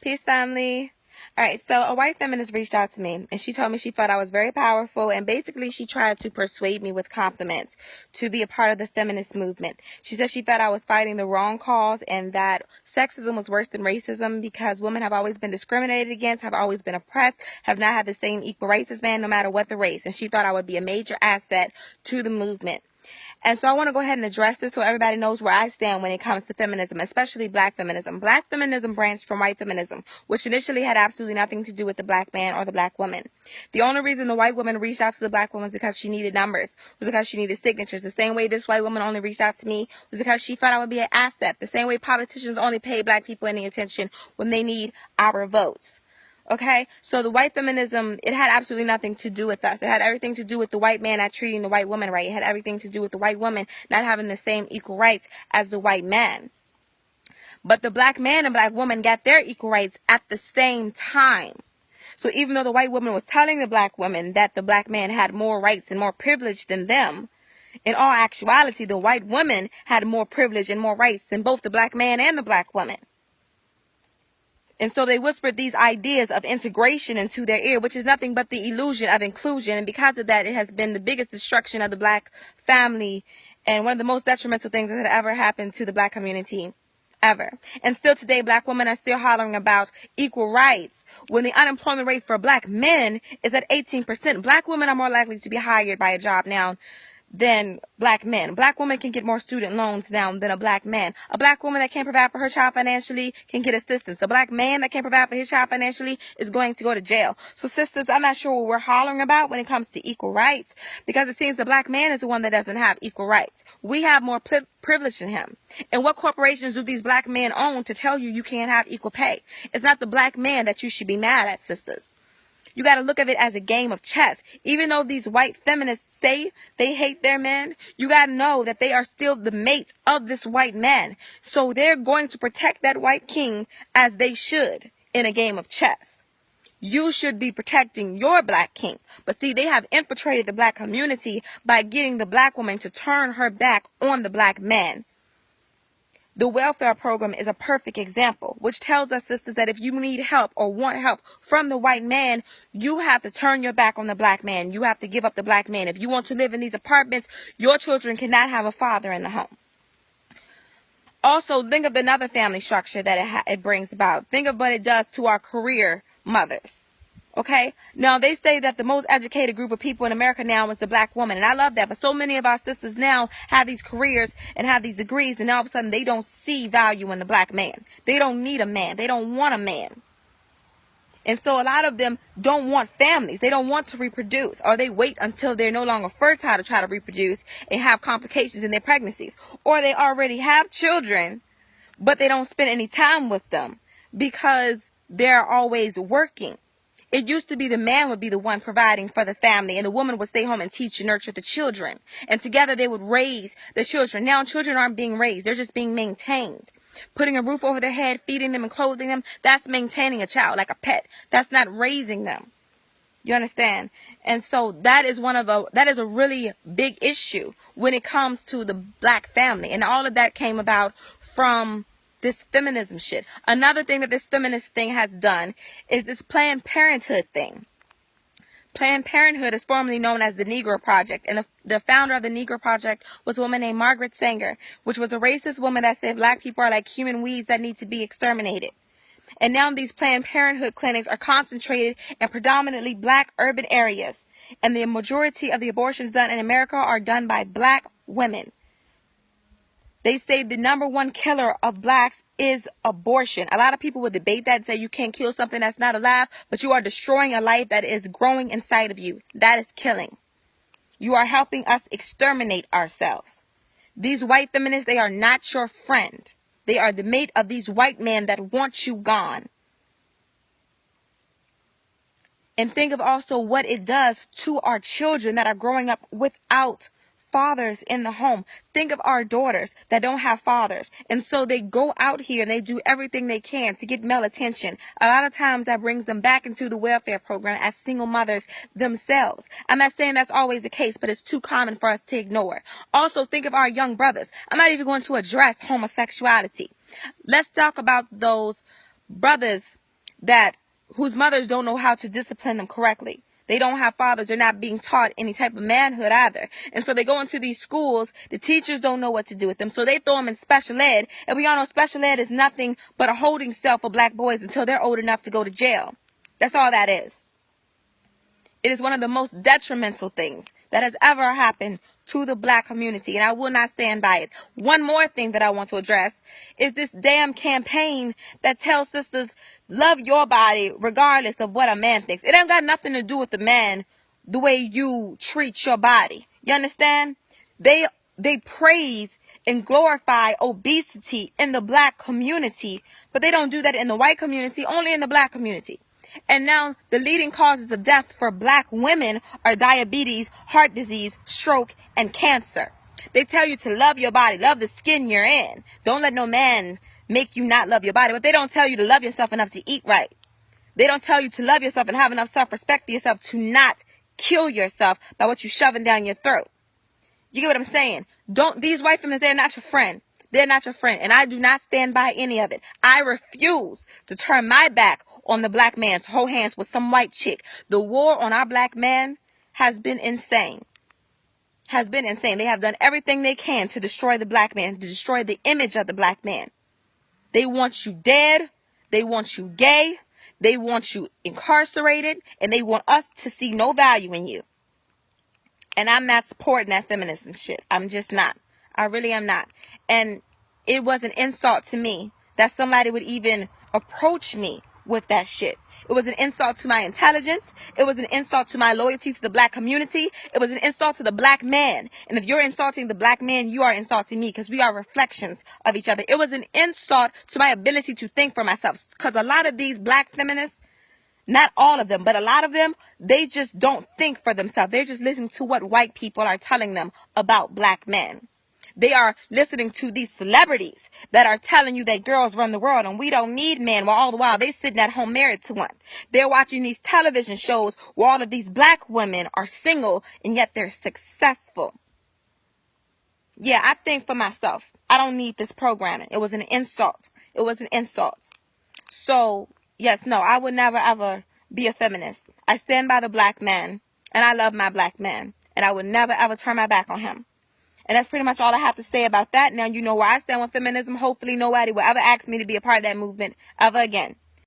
Peace, family. All right, so a white feminist reached out to me and she told me she thought I was very powerful, and basically she tried to persuade me with compliments to be a part of the feminist movement. She said she thought I was fighting the wrong cause and that sexism was worse than racism because women have always been discriminated against, have always been oppressed, have not had the same equal rights as men no matter what the race, and she thought I would be a major asset to the movement. And so I want to go ahead and address this so everybody knows where I stand when it comes to feminism, especially black feminism. Black feminism branched from white feminism, which initially had absolutely nothing to do with the black man or the black woman. The only reason the white woman reached out to the black woman was because she needed numbers, was because she needed signatures. The same way this white woman only reached out to me was because she thought I would be an asset. The same way politicians only pay black people any attention when they need our votes. Okay, so the white feminism, it had absolutely nothing to do with us. It had everything to do with the white man not treating the white woman right. It had everything to do with the white woman not having the same equal rights as the white man. But the black man and black woman got their equal rights at the same time. So even though the white woman was telling the black woman that the black man had more rights and more privilege than them, in all actuality, the white woman had more privilege and more rights than both the black man and the black woman. And so they whispered these ideas of integration into their ear, which is nothing but the illusion of inclusion. And because of that, it has been the biggest destruction of the black family and one of the most detrimental things that had ever happened to the black community ever. And still today, black women are still hollering about equal rights when the unemployment rate for black men is at 18%. Black women are more likely to be hired by a job now than black men. Black women can get more student loans now than a black man. A black woman that can't provide for her child financially can get assistance. A black man that can't provide for his child financially is going to go to jail. So sisters, I'm not sure what we're hollering about when it comes to equal rights, because it seems the black man is the one that doesn't have equal rights. We have more privilege than him. And what corporations do these black men own to tell you can't have equal pay? It's not the black man that you should be mad at, sisters. You got to look at it as a game of chess. Even though these white feminists say they hate their men, you got to know that they are still the mate of this white man. So they're going to protect that white king as they should in a game of chess. You should be protecting your black king. But see, they have infiltrated the black community by getting the black woman to turn her back on the black man. The welfare program is a perfect example, which tells us, sisters, that if you need help or want help from the white man, you have to turn your back on the black man. You have to give up the black man. If you want to live in these apartments, your children cannot have a father in the home. Also, think of another family structure that it brings about. Think of what it does to our career mothers. Okay, now they say that the most educated group of people in America now is the black woman, and I love that. But so many of our sisters now have these careers and have these degrees, and all of a sudden they don't see value in the black man. They don't need a man. They don't want a man. And so a lot of them don't want families. They don't want to reproduce, or they wait until they're no longer fertile to try to reproduce and have complications in their pregnancies. Or they already have children, but they don't spend any time with them because they're always working. It used to be the man would be the one providing for the family, and the woman would stay home and teach and nurture the children. And together they would raise the children. Now children aren't being raised. They're just being maintained. Putting a roof over their head, feeding them and clothing them, that's maintaining a child like a pet. That's not raising them. You understand? And so that is a really big issue when it comes to the black family. And all of that came about from this feminism shit. Another thing that this feminist thing has done is this Planned Parenthood thing. Planned Parenthood is formerly known as the Negro Project, and the founder of the Negro Project was a woman named Margaret Sanger, which was a racist woman that said black people are like human weeds that need to be exterminated. And now these Planned Parenthood clinics are concentrated in predominantly black urban areas, and the majority of the abortions done in America are done by black women. They say the number one killer of blacks is abortion. A lot of people would debate that and say you can't kill something that's not alive, but you are destroying a life that is growing inside of you. That is killing. You are helping us exterminate ourselves. These white feminists, they are not your friend. They are the mate of these white men that want you gone. And think of also what it does to our children that are growing up without fathers in the home. Think of our daughters that don't have fathers, and so they go out here and they do everything they can to get male attention. A lot of times that brings them back into the welfare program as single mothers themselves. I'm not saying that's always the case, but it's too common for us to ignore. Also, think of our young brothers. I'm not even going to address homosexuality. Let's talk about those brothers that whose mothers don't know how to discipline them correctly. They don't have fathers. They're not being taught any type of manhood either. And so they go into these schools. The teachers don't know what to do with them. So they throw them in special ed. And we all know special ed is nothing but a holding cell for black boys until they're old enough to go to jail. That's all that is. It is one of the most detrimental things that has ever happened to the black community, and I will not stand by it. One more thing that I want to address is this damn campaign that tells sisters, love your body regardless of what a man thinks. It ain't got nothing to do with the man, the way you treat your body. You understand? They praise and glorify obesity in the black community, but they don't do that in the white community, only in the black community. And now the leading causes of death for black women are diabetes, heart disease, stroke, and cancer. They tell you to love your body, love the skin you're in. Don't let no man make you not love your body. But they don't tell you to love yourself enough to eat right. They don't tell you to love yourself and have enough self-respect for yourself to not kill yourself by what you're shoving down your throat. You get what I'm saying? These white feminists, they're not your friend. They're not your friend. And I do not stand by any of it. I refuse to turn my back on the black man to hold hands with some white chick. The war on our black man has been insane. They have done everything they can to destroy the black man, to destroy the image of the black man. They want you dead. They want you gay. They want you incarcerated. And they want us to see no value in you. And I'm not supporting that feminism shit. I'm just not. I really am not. And it was an insult to me that somebody would even approach me with that shit. It was an insult to my intelligence. It was an insult to my loyalty to the black community. It was an insult to the black man. And if you're insulting the black man, you are insulting me because we are reflections of each other. It was an insult to my ability to think for myself, because a lot of these black feminists, not all of them, but a lot of them, they just don't think for themselves. They're just listening to what white people are telling them about black men. They are listening to these celebrities that are telling you that girls run the world and we don't need men, while all the while they sitting at home married to one. They're watching these television shows where all of these black women are single and yet they're successful. Yeah, I think for myself. I don't need this programming. It was an insult. It was an insult. So, yes, no, I would never ever be a feminist. I stand by the black man and I love my black man. And I would never ever turn my back on him. And that's pretty much all I have to say about that. Now you know where I stand with feminism. Hopefully nobody will ever ask me to be a part of that movement ever again.